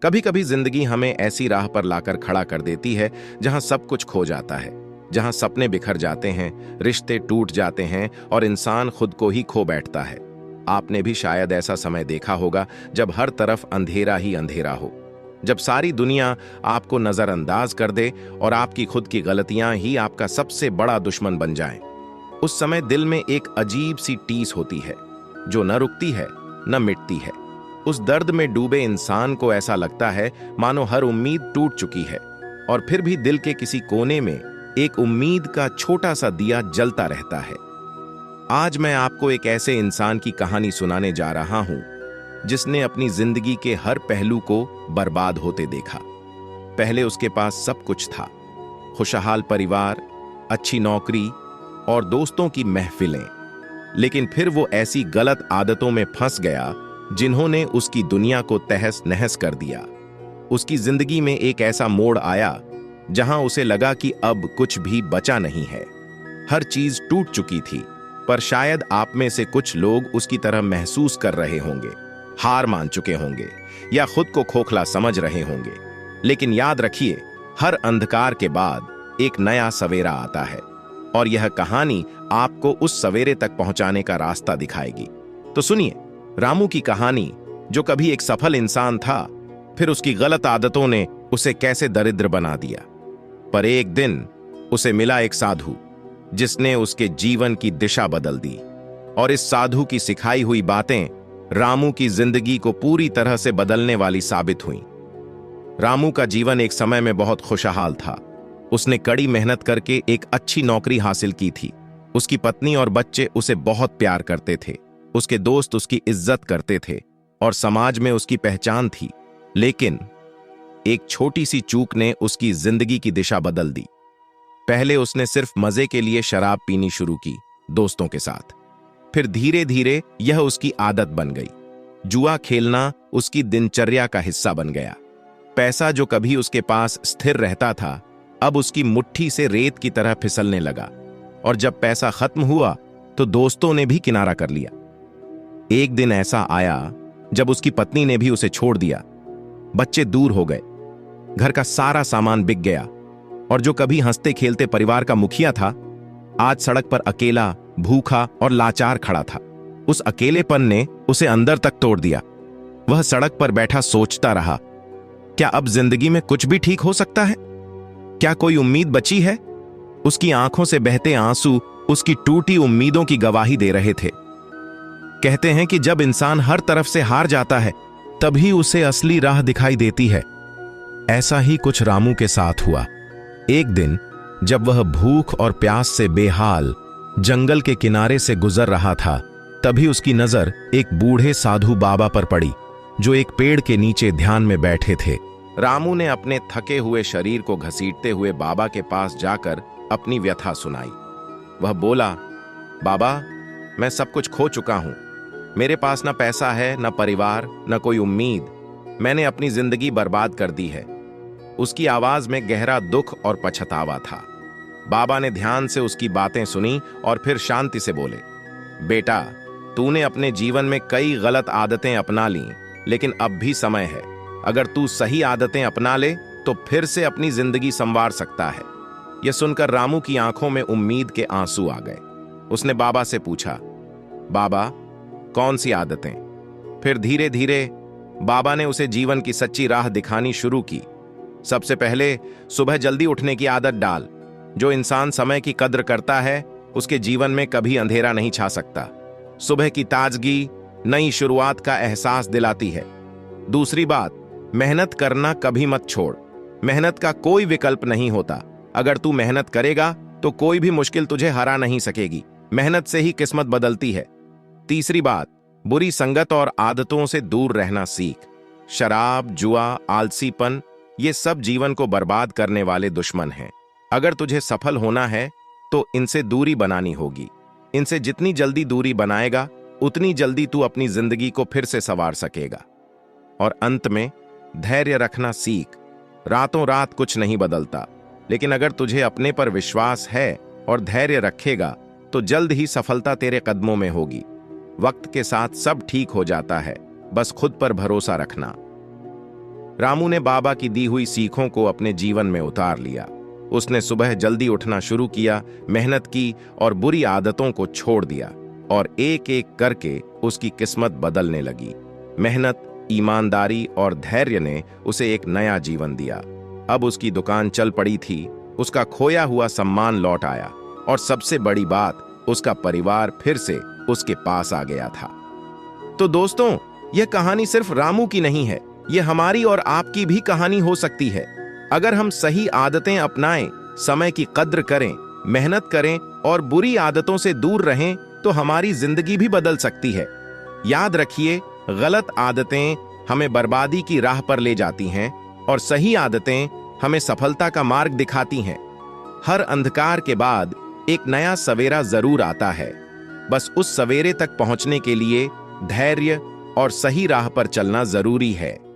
कभी कभी जिंदगी हमें ऐसी राह पर लाकर खड़ा कर देती है जहां सब कुछ खो जाता है, जहां सपने बिखर जाते हैं, रिश्ते टूट जाते हैं और इंसान खुद को ही खो बैठता है। आपने भी शायद ऐसा समय देखा होगा जब हर तरफ अंधेरा ही अंधेरा हो, जब सारी दुनिया आपको नजरअंदाज कर दे और आपकी खुद की गलतियां ही आपका सबसे बड़ा दुश्मन बन जाएं। उस समय दिल में एक अजीब सी टीस होती है जो न रुकती है न मिटती है। उस दर्द में डूबे इंसान को ऐसा लगता है मानो हर उम्मीद टूट चुकी है, और फिर भी दिल के किसी कोने में एक उम्मीद का छोटा सा दिया जलता रहता है। आज मैं आपको एक ऐसे इंसान की कहानी सुनाने जा रहा हूं जिसने अपनी जिंदगी के हर पहलू को बर्बाद होते देखा। पहले उसके पास सब कुछ था, खुशहाल परिवार, अच्छी नौकरी और दोस्तों की महफिलें, लेकिन फिर वो ऐसी गलत आदतों में फंस गया जिन्होंने उसकी दुनिया को तहस नहस कर दिया। उसकी जिंदगी में एक ऐसा मोड़ आया जहां उसे लगा कि अब कुछ भी बचा नहीं है, हर चीज टूट चुकी थी। पर शायद आप में से कुछ लोग उसकी तरह महसूस कर रहे होंगे, हार मान चुके होंगे या खुद को खोखला समझ रहे होंगे। लेकिन याद रखिए, हर अंधकार के बाद एक नया सवेरा आता है, और यह कहानी आपको उस सवेरे तक पहुंचाने का रास्ता दिखाएगी। तो सुनिए रामू की कहानी, जो कभी एक सफल इंसान था, फिर उसकी गलत आदतों ने उसे कैसे दरिद्र बना दिया। पर एक दिन उसे मिला एक साधु जिसने उसके जीवन की दिशा बदल दी, और इस साधु की सिखाई हुई बातें रामू की जिंदगी को पूरी तरह से बदलने वाली साबित हुई। रामू का जीवन एक समय में बहुत खुशहाल था। उसने कड़ी मेहनत करके एक अच्छी नौकरी हासिल की थी। उसकी पत्नी और बच्चे उसे बहुत प्यार करते थे। उसके दोस्त उसकी इज्जत करते थे और समाज में उसकी पहचान थी। लेकिन एक छोटी सी चूक ने उसकी जिंदगी की दिशा बदल दी। पहले उसने सिर्फ मजे के लिए शराब पीनी शुरू की दोस्तों के साथ। फिर धीरे धीरे यह उसकी आदत बन गई। जुआ खेलना उसकी दिनचर्या का हिस्सा बन गया। पैसा जो कभी उसके पास स्थिर रहता था, अब उसकी मुट्ठी से रेत की तरह फिसलने लगा। और जब पैसा खत्म हुआ तो दोस्तों ने भी किनारा कर लिया। एक दिन ऐसा आया जब उसकी पत्नी ने भी उसे छोड़ दिया। बच्चे दूर हो गए, घर का सारा सामान बिक गया, और जो कभी हंसते खेलते परिवार का मुखिया था, आज सड़क पर अकेला, भूखा और लाचार खड़ा था। उस अकेलेपन ने उसे अंदर तक तोड़ दिया। वह सड़क पर बैठा सोचता रहा, क्या अब जिंदगी में कुछ भी ठीक हो सकता है? क्या कोई उम्मीद बची है? उसकी आंखों से बहते आंसू उसकी टूटी उम्मीदों की गवाही दे रहे थे। कहते हैं कि जब इंसान हर तरफ से हार जाता है, तभी उसे असली राह दिखाई देती है। ऐसा ही कुछ रामू के साथ हुआ। एक दिन जब वह भूख और प्यास से बेहाल जंगल के किनारे से गुजर रहा था, तभी उसकी नजर एक बूढ़े साधु बाबा पर पड़ी जो एक पेड़ के नीचे ध्यान में बैठे थे। रामू ने अपने थके हुए शरीर को घसीटते हुए बाबा के पास जाकर अपनी व्यथा सुनाई। वह बोला, बाबा, मैं सब कुछ खो चुका हूं। मेरे पास न पैसा है, न परिवार, न कोई उम्मीद। मैंने अपनी जिंदगी बर्बाद कर दी है। उसकी आवाज में गहरा दुख और पछतावा था। बाबा ने ध्यान से उसकी बातें सुनी और फिर शांति से बोले, बेटा, तूने अपने जीवन में कई गलत आदतें अपना लीं, लेकिन अब भी समय है। अगर तू सही आदतें अपना ले तो फिर से अपनी जिंदगी संवार सकता है। यह सुनकर रामू की आंखों में उम्मीद के आंसू आ गए। उसने बाबा से पूछा, बाबा, कौन सी आदतें? फिर धीरे धीरे बाबा ने उसे जीवन की सच्ची राह दिखानी शुरू की। सबसे पहले सुबह जल्दी उठने की आदत डाल। जो इंसान समय की कद्र करता है, उसके जीवन में कभी अंधेरा नहीं छा सकता। सुबह की ताजगी नई शुरुआत का एहसास दिलाती है। दूसरी बात, मेहनत करना कभी मत छोड़। मेहनत का कोई विकल्प नहीं होता। अगर तू मेहनत करेगा तो कोई भी मुश्किल तुझे हरा नहीं सकेगी। मेहनत से ही किस्मत बदलती है। तीसरी बात, बुरी संगत और आदतों से दूर रहना सीख। शराब, जुआ, आलसीपन, ये सब जीवन को बर्बाद करने वाले दुश्मन हैं। अगर तुझे सफल होना है तो इनसे दूरी बनानी होगी। इनसे जितनी जल्दी दूरी बनाएगा, उतनी जल्दी तू अपनी जिंदगी को फिर से संवार सकेगा। और अंत में धैर्य रखना सीख। रातों रात कुछ नहीं बदलता, लेकिन अगर तुझे अपने पर विश्वास है और धैर्य रखेगा तो जल्द ही सफलता तेरे कदमों में होगी। वक्त के साथ सब ठीक हो जाता है, बस खुद पर भरोसा रखना। रामू ने बाबा की दी हुई सीखों को अपने जीवन में उतार लिया। उसने सुबह जल्दी उठना शुरू किया, मेहनत की और बुरी आदतों को छोड़ दिया, और एक एक करके उसकी किस्मत बदलने लगी। मेहनत, ईमानदारी और धैर्य ने उसे एक नया जीवन दिया। अब उसकी दुकान चल पड़ी थी, उसका खोया हुआ सम्मान लौट आया, और सबसे बड़ी बात, उसका परिवार फिर से उसके पास आ गया था। तो दोस्तों, यह कहानी सिर्फ रामू की नहीं है, यह हमारी और आपकी भी कहानी हो सकती है। अगर हम सही आदतें अपनाएं, समय की कद्र करें, मेहनत करें और बुरी आदतों से दूर रहें, तो हमारी जिंदगी भी बदल सकती है। याद रखिए, गलत आदतें हमें बर्बादी की राह पर ले जाती हैं और सही आदतें हमें सफलता का मार्ग दिखाती हैं। हर अंधकार के बाद एक नया सवेरा जरूर आता है। बस उस सवेरे तक पहुंचने के लिए धैर्य और सही राह पर चलना जरूरी है।